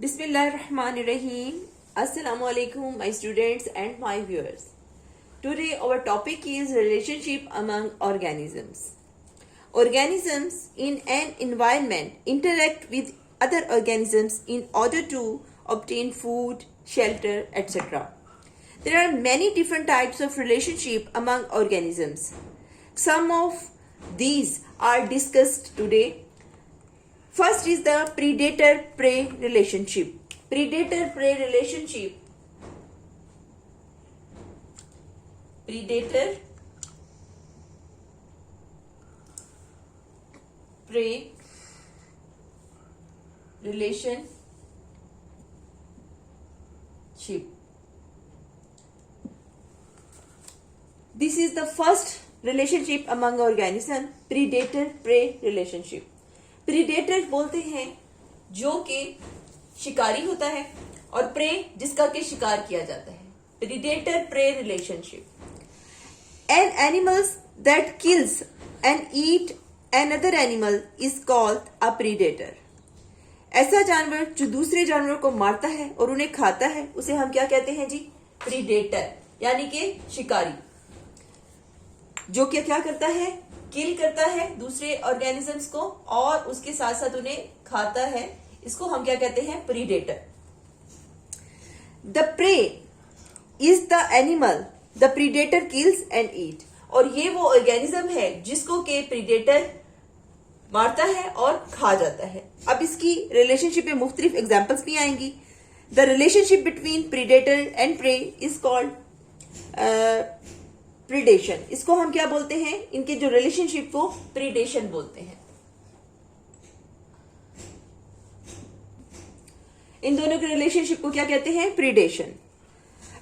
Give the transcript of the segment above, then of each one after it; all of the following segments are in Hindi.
Bismillahirrahmanirrahim. Assalamu alaikum, my students and my viewers. Today our topic is relationship among organisms. Organisms in an environment interact with other organisms in order to obtain food, shelter, etc. There are many different types of relationship among organisms. Some of these are discussed today. First is the predator-prey relationship. Predator-prey relationship. Predator-prey relationship. This is the first relationship among organisms, predator-prey relationship. Predator बोलते हैं जो कि शिकारी होता है और प्रे जिसका कि शिकार किया जाता है. Predator prey relationship. An animals that kills and eat another animal is called a predator. ऐसा जानवर जो दूसरे जानवरों को मारता है और उन्हें खाता है उसे हम क्या कहते हैं जी? प्रीडेटर, यानी कि शिकारी, जो क्या करता है? किल करता है दूसरे ऑर्गेनिजम्स को और उसके साथ साथ उन्हें खाता है. इसको हम क्या कहते हैं? Predator. The prey is the animal the predator kills and ईट. और ये वो ऑर्गेनिज्म है जिसको के प्रीडेटर मारता है और खा जाता है. अब इसकी रिलेशनशिप में मुख्तलिफ एग्जाम्पल्स भी आएंगी. The relationship between predator and prey is called predation. इसको हम क्या बोलते हैं? इनके जो रिलेशनशिप को प्रीडेशन बोलते हैं. इन दोनों के रिलेशनशिप को क्या कहते हैं? प्रीडेशन.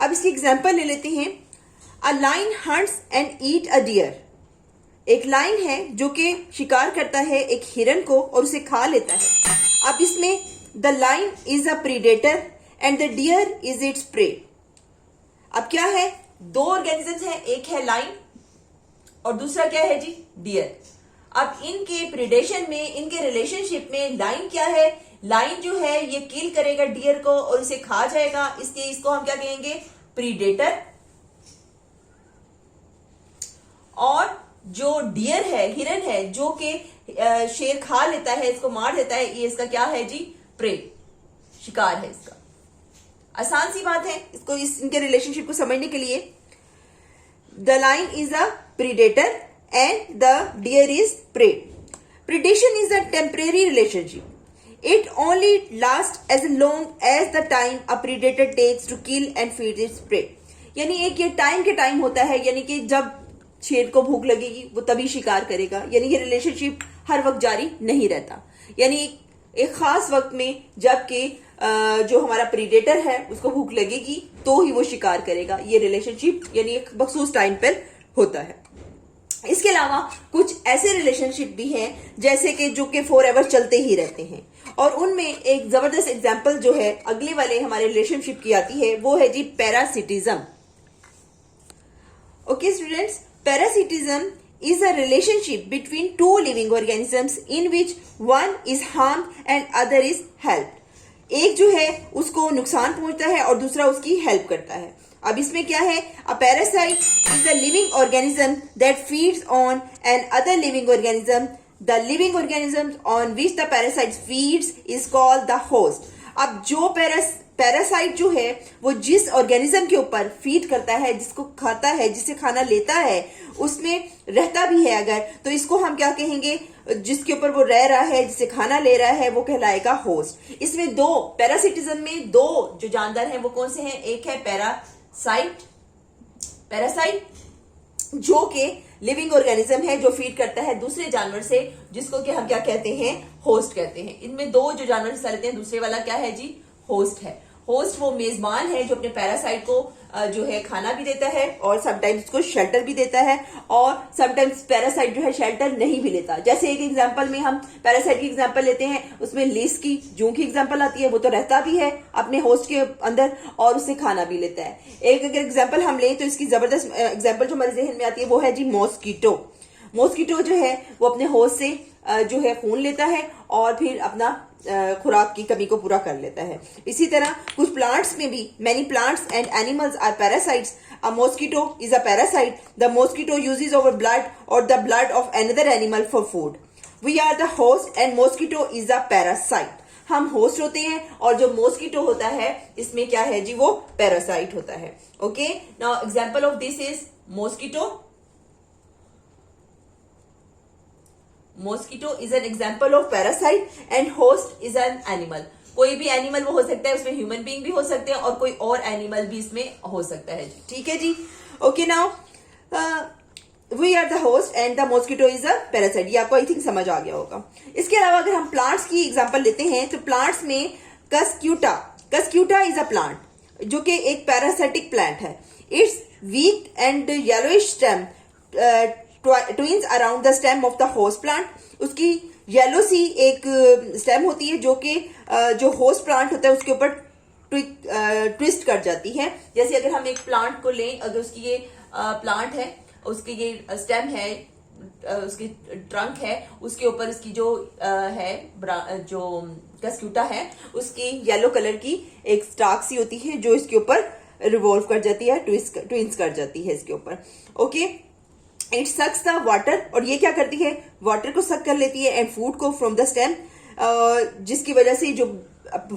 अब इसकी एग्जांपल ले लेते हैं. A lion hunts and eat a deer. एक लाइन है जो कि शिकार करता है एक हिरन को और उसे खा लेता है. अब इसमें the lion is a predator and the deer is its prey. अब क्या है? दो ऑर्गेनिजम्स हैं, एक है लाइन और दूसरा क्या है जी? डियर. अब इनके प्रीडेशन में, इनके रिलेशनशिप में लाइन क्या है? लाइन जो है ये किल करेगा डियर को और उसे खा जाएगा, इसलिए इसको हम क्या कहेंगे? प्रीडेटर. और जो डियर है, हिरन है, जो कि शेर खा लेता है, इसको मार देता है, ये इसका क्या है जी? प्रे, शिकार है इसका. आसान सी बात है इसको, इनके रिलेशनशिप को समझने के लिए. The lion is a predator and the deer is prey. Predation is a temporary relationship. It only last as long as the time a predator takes to kill and feed its prey. यानी एक ये टाइम के टाइम होता है, यानी कि जब शेर को भूख लगेगी वो तभी शिकार करेगा. यानी ये रिलेशनशिप हर वक्त जारी नहीं रहता. यानी एक खास वक्त में जबकि जो हमारा प्रीडेटर है उसको भूख लगेगी तो ही वो शिकार करेगा. ये रिलेशनशिप यानी एक मखसूस टाइम पर होता है. इसके अलावा कुछ ऐसे रिलेशनशिप भी हैं जैसे कि जो कि फॉर एवर चलते ही रहते हैं. और उनमें एक जबरदस्त एग्जांपल जो है अगले वाले हमारे रिलेशनशिप की आती है, वो है जी parasitism. Okay students, parasitism is a relationship between two living organisms in which one is harmed and other is helped. एक जो है उसको नुकसान पहुंचता है और दूसरा उसकी हेल्प करता है. अब इसमें क्या है? A parasite is a living organism that feeds on an other living organism. The living organism on which the parasite feeds is called the host. अब जो पैरासाइट जो है वो जिस ऑर्गेनिज्म के ऊपर फीड करता है, जिसको खाता है, जिसे खाना लेता है, उसमें रहता भी है अगर, तो इसको हम क्या कहेंगे? जिसके ऊपर वो रह रहा है, जिसे खाना ले रहा है, वो कहलाएगा होस्ट. इसमें दो पैरासिटिज्म में दो जो जानदार हैं वो कौन से हैं? एक है पैरासाइट जो कि लिविंग ऑर्गेनिज्म है जो फीड करता है दूसरे जानवर से, जिसको कि हम क्या कहते हैं? होस्ट कहते हैं. इनमें दो जो जानवर हिस्सा लेते हैं, दूसरे वाला क्या है जी? होस्ट है. होस्ट वो मेजबान है जो अपने पैरासाइट को जो है खाना भी देता है और समटाइम्स उसको शेल्टर भी देता है, और समटाइम्स पैरासाइट जो है शेल्टर नहीं भी लेता. जैसे एक एग्जांपल में हम पैरासाइट की एग्जांपल लेते हैं, उसमें लेस की जूं की एग्जांपल आती है. वो तो रहता भी है अपने होस्ट के अंदर और उससे खाना भी लेता है. एक अगर एग्जाम्पल हम लें तो इसकी जबरदस्त एग्जाम्पल जो हमारे जहन में आती है वो है जी मॉस्किटो जो है वो अपने होस्ट से जो है खून लेता है और फिर अपना खुराक की कमी को पूरा कर लेता है। इसी तरह कुछ प्लांट्स में भी many plants and animals are parasites. A mosquito is a parasite. The mosquito uses our blood or the blood of another animal for food. We are the host and mosquito is a parasite. हम होस्ट होते हैं और जो मॉस्किटो होता है इसमें क्या है जी, वो पैरासाइट होता है। Okay, now example of this is mosquito. Mosquito is an example of parasite and host is an animal. कोई भी एनिमल वो हो सकता है, उसमें ह्यूमन बीइंग भी हो सकते हैं और कोई और एनिमल भी इसमें हो सकता है जी। ठीक है जी। Okay, now we are the host and the mosquito is a parasite. ये आपको आई थिंक समझ आ गया होगा। इसके अलावा अगर हम प्लांट्स की एग्जाम्पल लेते हैं तो प्लांट्स में कस्क्यूटा इज अ प्लांट जो कि एक पैरासाइटिक प्लांट है। Its weak and yellowish stem twines around the stem of the host plant. उसकी येलो सी एक स्टेम होती है जो कि जो होस्ट प्लांट होता है उसके ऊपर ट्विस्ट कर जाती है। जैसे अगर हम एक प्लांट को लें, अगर उसकी ये प्लांट है, उसकी ये स्टेम है, उसकी ट्रंक है, उसके ऊपर इसकी जो है जो कस्क्यूटा है उसकी येलो कलर की एक स्टार्क सी होती है जो इसके ऊपर रिवॉल्व कर जाती है, ट्विंस कर जाती है इसके ऊपर। Okay, it sucks the water, और ये क्या करती है, वाटर को सक कर लेती है एंड फूड को फ्रॉम द स्टेम, जिसकी वजह से जो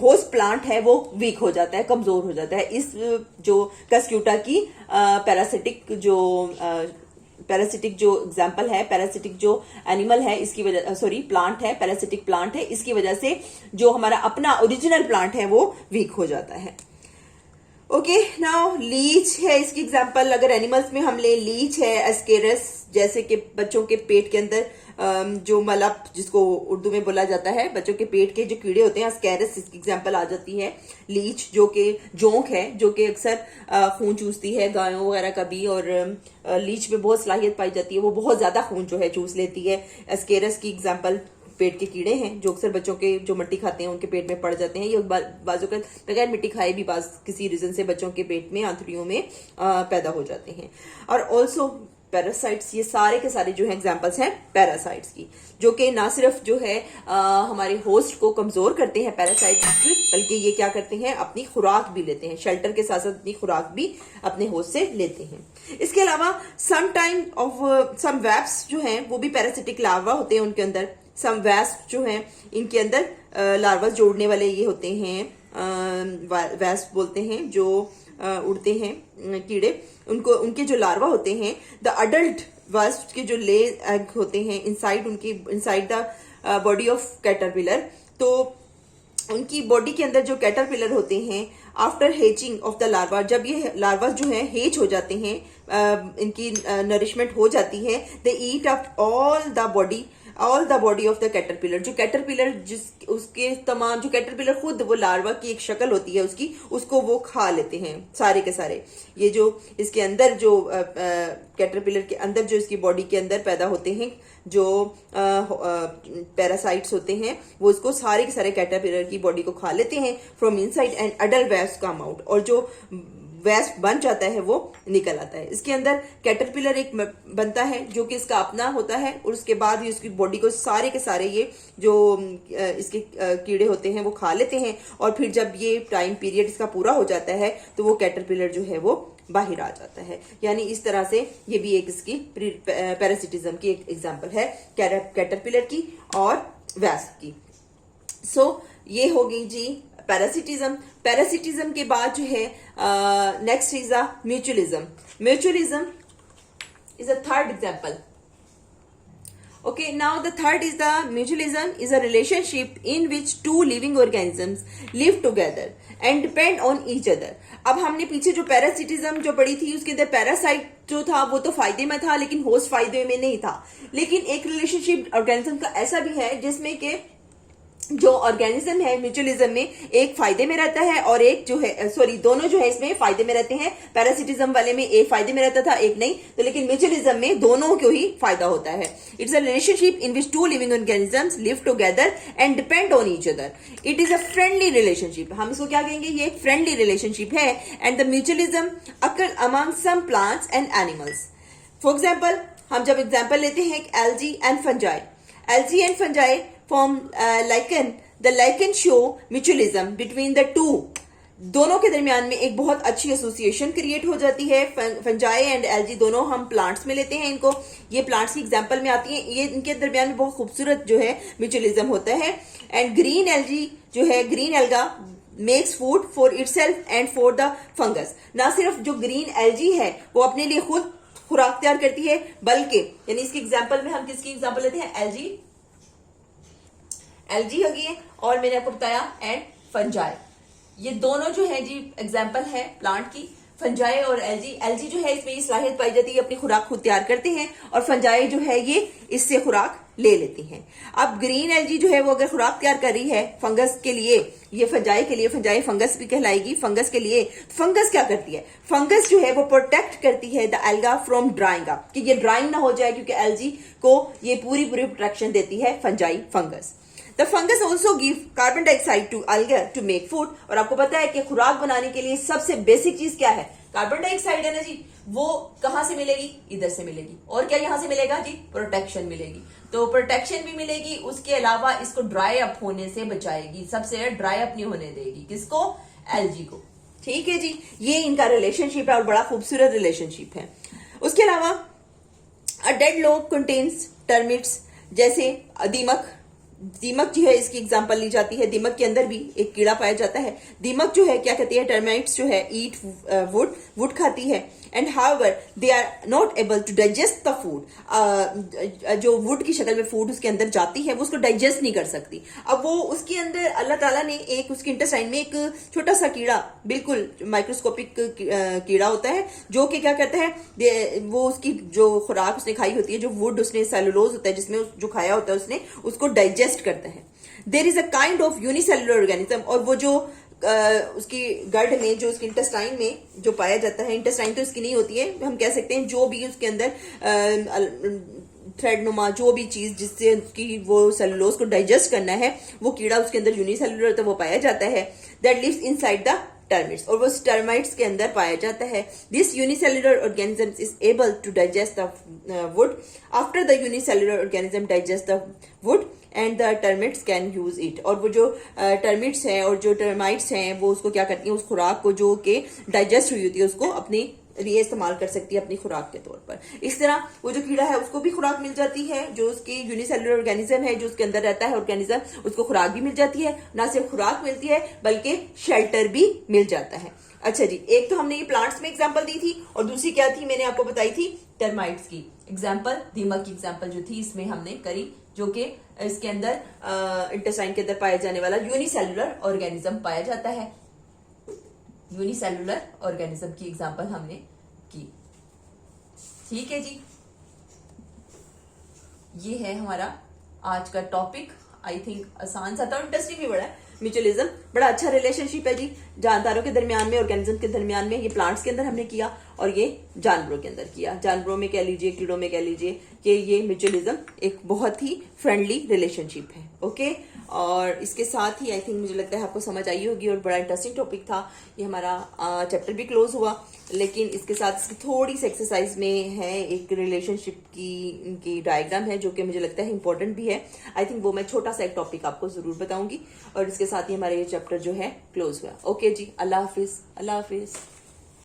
होस्ट प्लांट है वो वीक हो जाता है, कमजोर हो जाता है। इस जो कस्क्यूटा की पैरासिटिक जो एग्जाम्पल है, पैरासिटिक जो एनिमल है इसकी वजह, सॉरी प्लांट है, पैरासिटिक प्लांट है, इसकी वजह से जो हमारा अपना ओरिजिनल प्लांट है वो वीक हो जाता है। ओके, नाउ लीच है इसकी एग्जांपल। अगर एनिमल्स में हम ले, लीच है, एस्केरस, जैसे कि बच्चों के पेट के अंदर जो मलप जिसको उर्दू में बोला जाता है, बच्चों के पेट के जो कीड़े होते हैं, एस्केरस इसकी एग्जांपल आ जाती है। लीच जो कि जोंक है, जो कि अक्सर खून चूसती है गायों वगैरह का भी, और लीच में बहुत सलाहियत पाई जाती है, वो बहुत ज्यादा खून जो है चूस लेती है। एस्केरस की एग्जांपल पेट के कीड़े हैं जो अक्सर बच्चों के जो मिट्टी खाते हैं उनके पेट में पड़ जाते हैं। ये बाजू का बगैर मिट्टी खाए भी किसी रीजन से बच्चों के पेट में, आंतड़ियों में पैदा हो जाते हैं। और ऑल्सो पैरासाइट्स, ये सारे के सारे जो है एग्जांपल्स हैं पैरासाइट्स की, जो कि ना सिर्फ जो है हमारे होस्ट को कमजोर करते हैं पैरासाइट्स, बल्कि ये क्या करते हैं, अपनी खुराक भी लेते हैं, शेल्टर के साथ साथ अपनी खुराक भी अपने होस्ट से लेते हैं। इसके अलावा सम वेब्स जो हैं वो भी पैरासिटिक लार्वा होते हैं उनके अंदर। सम वेस्प जो हैं इनके अंदर लार्वा जोड़ने वाले ये होते हैं, वेस्प बोलते हैं, जो उड़ते हैं कीड़े, उनके जो लार्वा होते हैं, द अडल्ट वेस्प के जो ले एग होते हैं inside the body of caterpillar, तो उनकी बॉडी के अंदर जो कैटरपिलर होते हैं, after hatching of the larva, जब ये लार्वा जो है हेच हो जाते हैं, इनकी नरिशमेंट हो जाती है, they eat up all the body of the caterpillar. जो कैटरपिलर उसके तमाम, जो कैटरपिलर खुद वो लार्वा की एक शक्ल होती है उसकी, उसको वो खा लेते हैं सारे के सारे। ये जो इसके अंदर जो कैटरपिलर के अंदर जो इसकी बॉडी के अंदर पैदा होते हैं जो पैरासाइट्स होते हैं, वो इसको सारे के सारे कैटरपिलर की बॉडी को खा लेते हैं from inside and adult wasp come out, और जो वेस्ट बन जाता है वो निकल आता है। इसके अंदर कैटरपिलर एक बनता है जो कि इसका अपना होता है, और उसके बाद ही उसकी बॉडी को सारे के सारे ये जो इसके कीड़े होते हैं वो खा लेते हैं, और फिर जब ये टाइम पीरियड इसका पूरा हो जाता है तो वो कैटरपिलर जो है वो बाहर आ जाता है। यानी इस तरह से ये भी एक इसकी पैरासिटिज्म की एक एग्जांपल है, कैटरपिलर की और वेस्प की। सो ये हो गई जी पैरासिटिज्म। पैरासिटिज्म के बाद जो है next is a mutualism. Mutualism is a third example. Okay, now the third is the mutualism is a relationship in which two living organisms live together and depend on each other. अब हमने पीछे जो पैरासिटिज्म जो पढ़ी थी उसके अंदर पैरासाइट जो था वो तो फायदे में था लेकिन होस्ट फायदे में नहीं था। लेकिन एक रिलेशनशिप ऑर्गेनिज्म का ऐसा भी है जिसमें कि जो ऑर्गेनिज्म है म्यूचुअलिज्म में एक फायदे में रहता है और एक जो है दोनों जो है इसमें फायदे में रहते हैं। पैरासिटिज्म वाले में एक फायदे में रहता था एक नहीं, तो लेकिन म्यूचुअलिज्म में दोनों को ही फायदा होता है। It's a relationship in which two living organisms live together and depend on each other. It is a friendly relationship. हम इसको क्या कहेंगे, ये एक फ्रेंडली रिलेशनशिप है। And the mutualism occur among some plants and animals. For example, हम जब एग्जाम्पल लेते हैं algae and fungi, algae and fungi form lichen the lichen show mutualism between the two, दोनों के दरमियान में एक बहुत अच्छी एसोसिएशन क्रिएट हो जाती है। फंजाई एंड एल्गी दोनों हम प्लांट्स में लेते हैं इनको, ये प्लांट्स की एग्जांपल में आती हैं। ये इनके दरमियान में बहुत खूबसूरत जो है म्यूचुअलिज्म होता है। एंड ग्रीन एल्गी जो है, green alga makes food for itself and for the fungus. ना सिर्फ जो ग्रीन एल्गी है वो अपने लिए खुद खुराक तैयार करती है, बल्कि यानी इसकी एग्जांपल में हम किसकी एग्जांपल लेते हैं, एल्गी होगी है, और मैंने आपको बताया एंड फंजाई। ये दोनों जो है जी एग्जाम्पल है प्लांट की, फंजाई और एल्गी जो है इसमें ये सलाहियत पाई जाती है अपनी खुराक खुद तैयार करते हैं, और फंजाई जो है ये इससे खुराक ले लेती हैं। अब ग्रीन एल्गी जो है वो अगर खुराक तैयार कर रही है फंगस के लिए, ये फंजाई के लिए, फंजाई फंगस भी कहलाएगी, फंगस के लिए, फंगस क्या करती है, फंगस जो है वो प्रोटेक्ट करती है the alga from drawing up, कि ये ड्राइंग ना हो जाए, क्योंकि एल्गी को ये पूरी प्रोटेक्शन देती है fungi fungus. The fungus also give carbon dioxide to alga to make food, और आपको पता है कि खुराक बनाने के लिए सबसे बेसिक चीज क्या है, कार्बन डाइऑक्साइड है ना जी। वो कहां से मिलेगी, इधर से मिलेगी, और क्या यहां से मिलेगा जी, प्रोटेक्शन मिलेगी। तो प्रोटेक्शन भी मिलेगी, उसके अलावा इसको ड्राई अप होने से बचाएगी, सबसे ड्राई अप नहीं होने देगी, किसको, एल्गी को। ठीक है जी, ये इनका रिलेशनशिप है और बड़ा खूबसूरत रिलेशनशिप है। उसके अलावा a dead log contains termites, जैसे दीमक जो है इसकी एग्जांपल ली जाती है। दीमक के अंदर भी एक कीड़ा पाया जाता है। दीमक जो है क्या कहती है, टर्माइट्स जो है ईट वुड खाती है, and however they are not able to digest the food. जो वुड की शक्ल में फूड उसके अंदर जाती है वो उसको डाइजेस्ट नहीं कर सकती। अब वो उसके अंदर अल्लाह ताला ने एक उसके इंटेस्टाइन में एक छोटा सा कीड़ा, बिल्कुल माइक्रोस्कोपिक कीड़ा होता है, जो कि क्या करता है, वो उसकी जो खुराक उसने खाई होती है, जो वुड उसने सेलुलोज होता है जिसमें जो खाया होता है उसने, उसको डाइजेस्ट करता है। There is a kind of unicellular organism, और वो जो उसकी गड में, जो उसके इंटेस्टाइन में जो पाया जाता है, इंटेस्टाइन तो इसकी नहीं होती है, हम कह सकते हैं जो भी उसके अंदर थ्रेड नुमा जो भी चीज जिससे उसकी वो सेलुलोज को डाइजेस्ट करना है, वो कीड़ा उसके अंदर यूनिसेलुलर होता है, वो पाया जाता है। That lives inside the termites, और वो टर्माइट्स के अंदर पाया जाता है। This unicellular organism is able to digest the wood. After the unicellular organism digest the wood and the termites can use it, और वो जो टर्मिट्स हैं और जो टर्माइट्स हैं वो उसको क्या करती हैं, उस खुराक को जो कि डाइजेस्ट हुई होती है उसको अपनी लिए इस्तेमाल कर सकती है अपनी खुराक के तौर पर। इस तरह वो जो कीड़ा है उसको भी खुराक मिल जाती है, जो उसकी यूनिसेलुलर ऑर्गेनिज्म है जो उसके अंदर रहता है ऑर्गेनिज्म, उसको खुराक भी मिल जाती है। ना सिर्फ खुराक मिलती है बल्कि शेल्टर भी मिल जाता है। अच्छा जी, एक तो हमने ये प्लांट्स में एग्जांपल दी थी, और दूसरी क्या थी, मैंने आपको बताई थी टर्माइट्स की एग्जांपल, दीमक की एग्जांपल जो थी इसमें हमने करी, जो कि इसके अंदर इंटेस्टाइन के अंदर पाया जाने वाला यूनिसेलुलर ऑर्गेनिज्म पाया जाता है। यूनिसेलुलर ऑर्गेनिज्म की एग्जांपल हमने की। ठीक है जी, ये है हमारा आज का टॉपिक। आई थिंक आसान सा था, इंटरेस्टिंग भी बड़ा है। म्यूचुअलिज्म बड़ा अच्छा रिलेशनशिप है जी, जानदारों के दरमियान में, ऑर्गेनिज्म के दरमियान में। ये प्लांट्स के अंदर हमने किया और ये जानवरों के अंदर किया। जानवरों में कह लीजिए, कीड़ों में कह लीजिए कि ये म्यूचुअलिज्म एक बहुत ही फ्रेंडली रिलेशनशिप है। ओके, और इसके साथ ही आई थिंक मुझे लगता है आपको समझ आई होगी, और बड़ा इंटरेस्टिंग टॉपिक था ये। हमारा चैप्टर भी क्लोज हुआ, लेकिन इसके साथ इसकी थोड़ी सी एक्सरसाइज में है, एक रिलेशनशिप की डायग्राम है जो कि मुझे लगता है इंपॉर्टेंट भी है। आई थिंक वो मैं छोटा सा एक टॉपिक आपको जरूर बताऊंगी, और इसके साथ ही हमारा ये चैप्टर जो है क्लोज हुआ। ओके जी, अल्लाह हाफिज, अल्लाह हाफिज।